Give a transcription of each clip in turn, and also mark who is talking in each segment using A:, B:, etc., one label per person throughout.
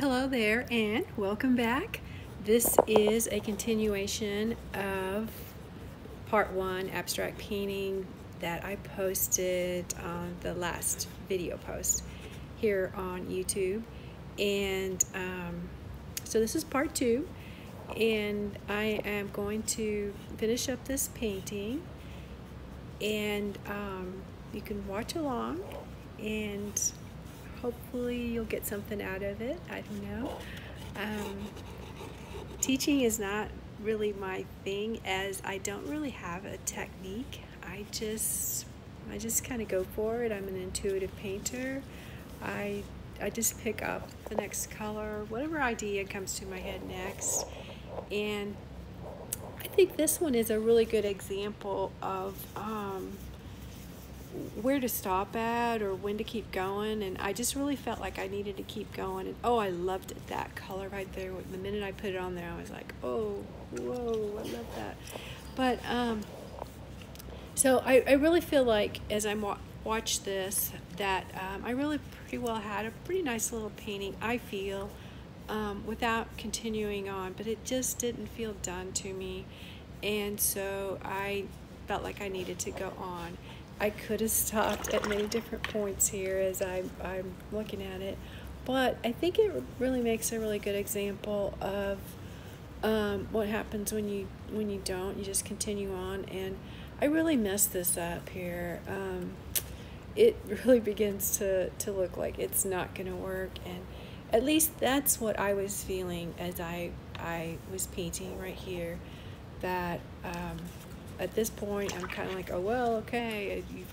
A: Hello there and welcome back. This is a continuation of part one abstract painting that I posted on the last video post here on YouTube. And so this is part two, and I am going to finish up this painting, and you can watch along and hopefully you'll get something out of it. I don't know. Teaching is not really my thing, as I don't really have a technique. I just kind of go for it. I'm an intuitive painter. I just pick up the next color, whatever idea comes to my head next. And I think this one is a really good example of where to stop at or when to keep going, and I just really felt like I needed to keep going. And oh, I loved it, that color right there. The minute I put it on there, I was like, oh, whoa, I love that. But so I really feel like as I watched this that I really pretty well had a pretty nice little painting, I feel, without continuing on, but it just didn't feel done to me, and so I felt like I needed to go on. I could have stopped at many different points here as I'm looking at it, but I think it really makes a really good example of what happens when you don't. You just continue on, and I really messed this up here. It really begins to look like it's not going to work, and at least that's what I was feeling as I was painting right here, that at this point, I'm kind of like, oh, well, okay, you've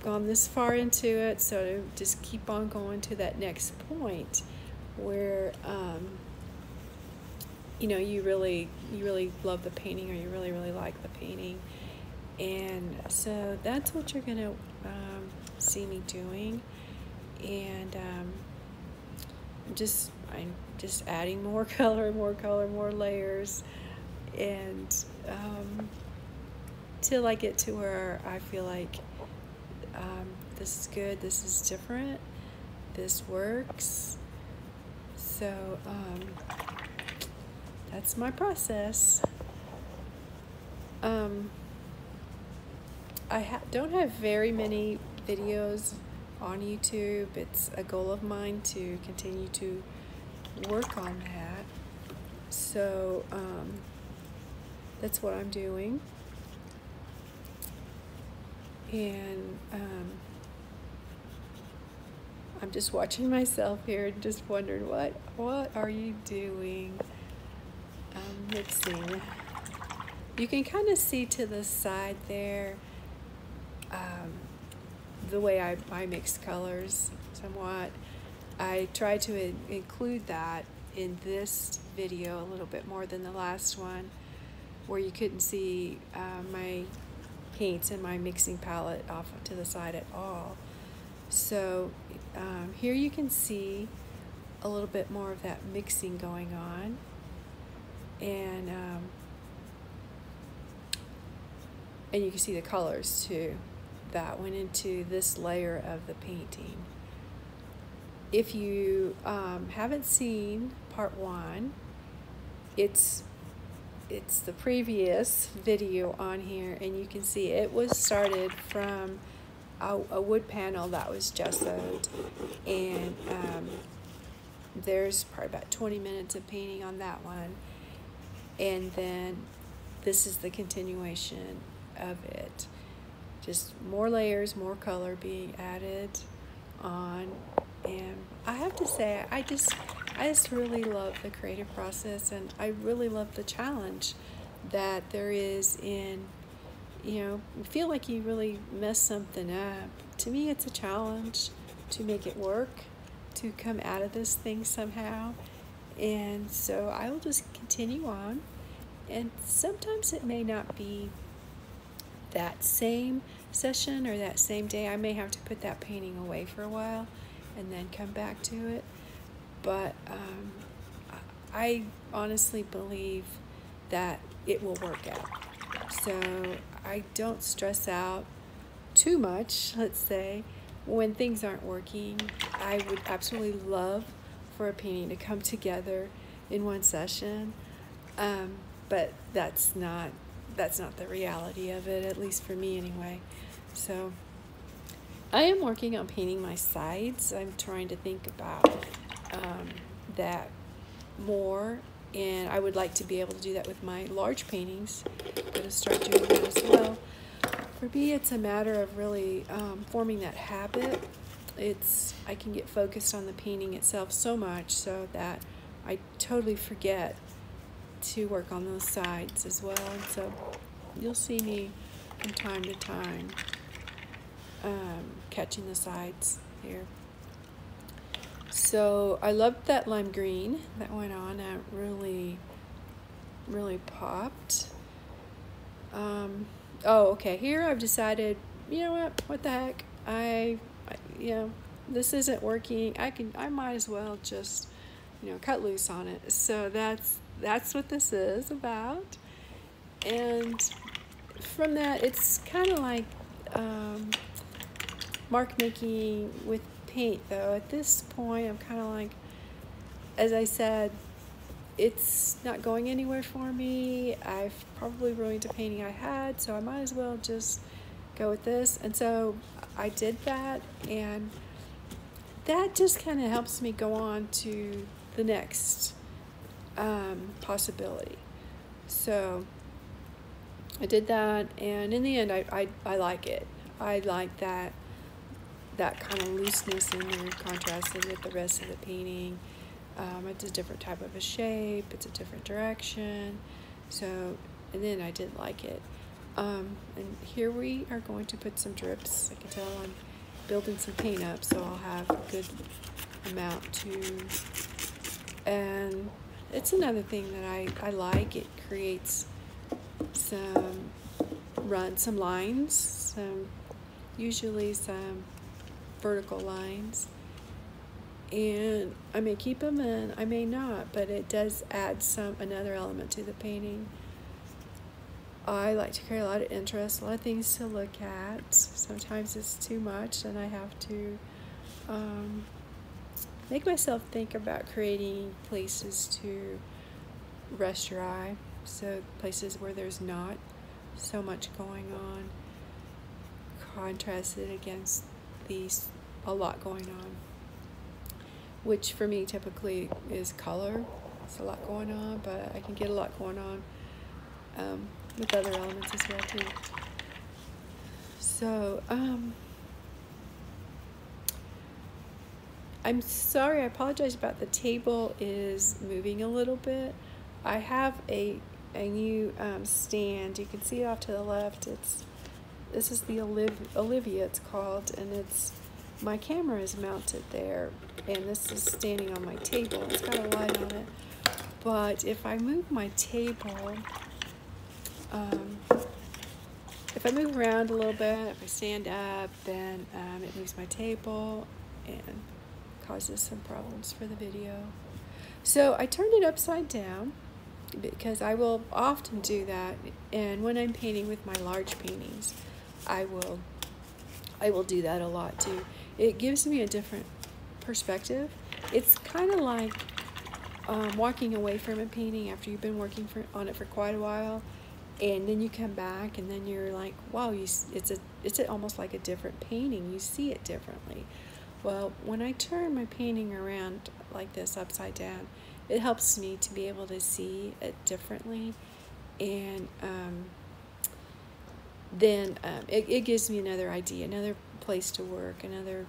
A: gone this far into it, so just keep on going to that next point where, you know, you really love the painting, or you really like the painting. And so that's what you're going to see me doing. And I'm just adding more color, more layers, and till I get to where I feel like this is good, this is different, this works. So that's my process. I don't have very many videos on YouTube. It's a goal of mine to continue to work on that. So that's what I'm doing. And I'm just watching myself here and just wondering, what are you doing? Mixing. You can kind of see to the side there the way I mix colors somewhat. I try to include that in this video a little bit more than the last one, where you couldn't see my paints and my mixing palette off to the side at all. So here you can see a little bit more of that mixing going on, and you can see the colors too that went into this layer of the painting. If you haven't seen part one, it's the previous video on here, and you can see it was started from a wood panel that was gessoed, and there's probably about 20 minutes of painting on that one, and then this is the continuation of it. Just more layers, more color being added on. And I have to say, I just really love the creative process, and I really love the challenge that there is in, you know, you feel like you really mess something up. To me, it's a challenge to make it work, to come out of this thing somehow. And so I will just continue on, and sometimes it may not be that same session or that same day. I may have to put that painting away for a while and then come back to it, but I honestly believe that it will work out. So I don't stress out too much, let's say, when things aren't working, I would absolutely love for a painting to come together in one session, but that's not the reality of it, at least for me anyway. So I am working on painting my sides. I'm trying to think about that more, and I would like to be able to do that with my large paintings. I'm going to start doing that as well. For me, it's a matter of really forming that habit. I can get focused on the painting itself so much so that I totally forget to work on those sides as well. And so you'll see me from time to time catching the sides here. So I loved that lime green that went on. That really popped. Oh, okay. Here I've decided, you know what the heck? This isn't working. I might as well just, cut loose on it. So that's what this is about. And from that, it's kind of like mark making with paint, though. At this point, I'm kind of like, as I said, it's not going anywhere for me. I've probably ruined a painting I had, so I might as well just go with this. And so I did that, and that just kind of helps me go on to the next possibility. So I did that, and in the end, I like it. I like that kind of looseness in there, contrasted with the rest of the painting. It's a different type of a shape. It's a different direction. So, and then I did like it. And here we are going to put some drips. I can tell I'm building some paint up, so I'll have a good amount too. And it's another thing that I like. It creates some lines, usually some vertical lines. And I may keep them in, I may not, but it does add another element to the painting. I like to create a lot of interest, a lot of things to look at. Sometimes it's too much, and I have to make myself think about creating places to rest your eye. So places where there's not so much going on, contrasted against a lot going on, which for me typically is color. It's a lot going on, but I can get a lot going on with other elements as well too. So I'm sorry, I apologize about the table is moving a little bit. I have a new stand. You can see it off to the left. This is the Olivia, it's called, and my camera is mounted there, and this is standing on my table. It's got a light on it. But if I move my table, if I move around a little bit, if I stand up, then it moves my table and causes some problems for the video. So I turned it upside down because I will often do that, and when I'm painting with my large paintings, I will do that a lot too. It gives me a different perspective. It's kind of like walking away from a painting after you've been working on it for quite a while, and then you come back and then you're like, wow, it's almost like a different painting. You see it differently. Well, when I turn my painting around like this upside down, it helps me to be able to see it differently, and then it gives me another idea, another place to work, another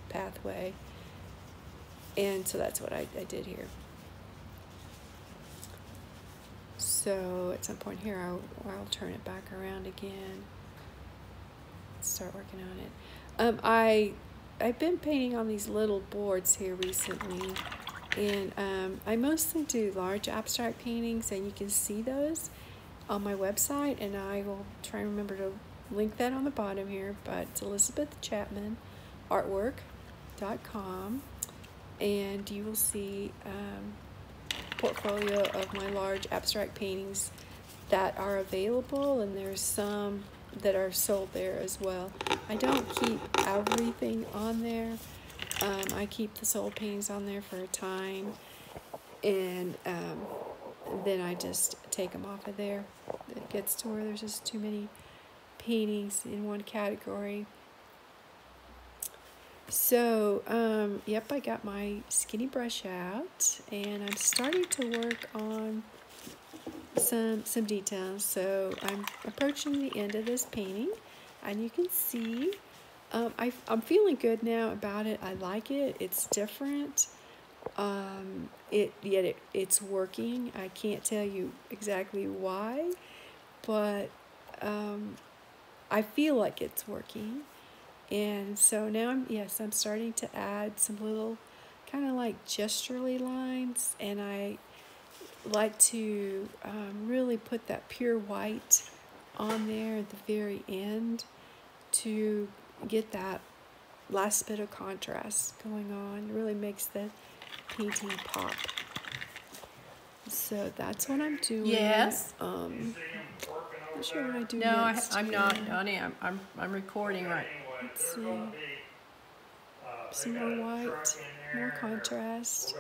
A: pathway. And so that's what I did here. So at some point here, I'll turn it back around again, start working on it. I've been painting on these little boards here recently, and I mostly do large abstract paintings, and you can see those on my website, and I will try and remember to link that on the bottom here, but it's Elizabeth Chapman artwork.com, and you will see a portfolio of my large abstract paintings that are available, and there's some that are sold there as well. I don't keep everything on there. I keep the sold paintings on there for a time, and then I just take them off of there. It gets to where there's just too many paintings in one category. So, yep, I got my skinny brush out, and I'm starting to work on some details. So I'm approaching the end of this painting, and you can see I'm feeling good now about it. I like it. It's different. It's working. I can't tell you exactly why, but I feel like it's working. And so now I'm starting to add some little kind of like gesturally lines, and I like to really put that pure white on there at the very end to get that last bit of contrast going on. It really makes the painting pop. So that's what I'm doing.
B: Yes.
A: Not sure what I do
B: No,
A: next.
B: I'm not, honey. I'm recording right.
A: Let's see. Some more white, more contrast,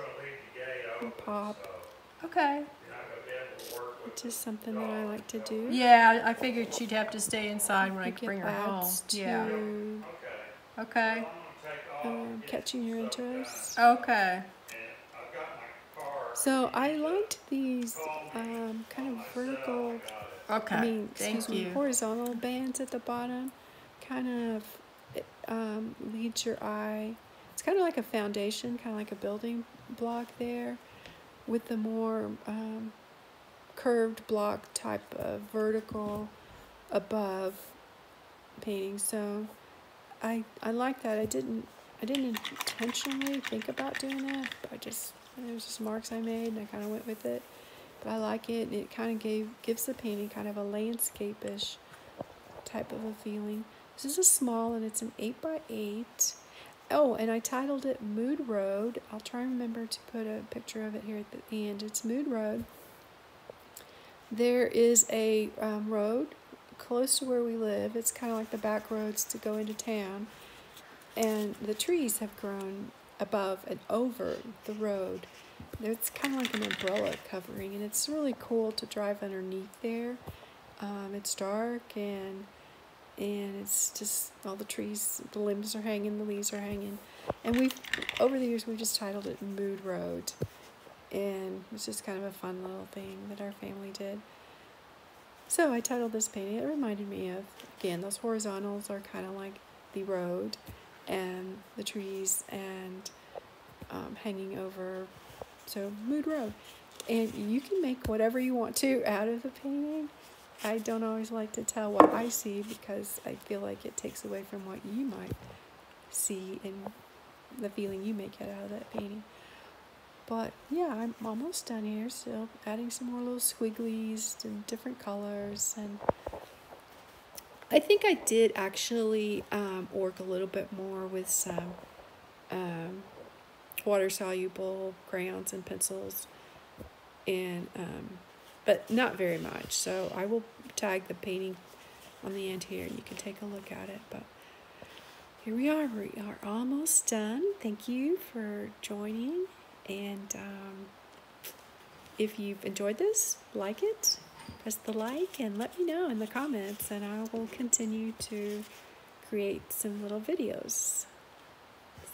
A: more pop.
B: Okay.
A: It's just something that I like to do.
B: Yeah, I figured she'd have to stay inside when I bring her home.
A: To,
B: yeah. Okay.
A: Catching your interest.
B: Okay.
A: So I liked these kind of vertical,
B: Okay.
A: horizontal bands at the bottom. Kind of leads your eye. It's kind of like a foundation, kind of like a building block there, with the more curved block type of vertical above painting. So I like that. I didn't intentionally think about doing that, but there's just marks I made, and I kind of went with it. But I like it, and it kind of gives the painting kind of a landscape-ish type of a feeling. This is a small, and it's an 8x8. Oh, and I titled it Mood Road. I'll try and remember to put a picture of it here at the end. It's Mood Road. There is a road close to where we live. It's kind of like the back roads to go into town. And the trees have grown above and over the road. It's kind of like an umbrella covering, and it's really cool to drive underneath there. It's dark, and it's just all the trees, the limbs are hanging, the leaves are hanging. And over the years, we've just titled it Mood Road. And it's just kind of a fun little thing that our family did. So I titled this painting. It reminded me of, again, those horizontals are kind of like the road and the trees and hanging over. So Mood Road. And you can make whatever you want to out of the painting. I don't always like to tell what I see, because I feel like it takes away from what you might see and the feeling you may get out of that painting. But yeah, I'm almost done here, still adding some more little squigglies and different colors. And I think I did actually work a little bit more with some water-soluble crayons and pencils, and but not very much. So I will tag the painting on the end here, and you can take a look at it. But here we are almost done. Thank you for joining, and if you've enjoyed this, like it, press the like, and let me know in the comments, and I will continue to create some little videos.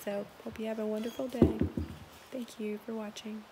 A: So hope you have a wonderful day. Thank you for watching.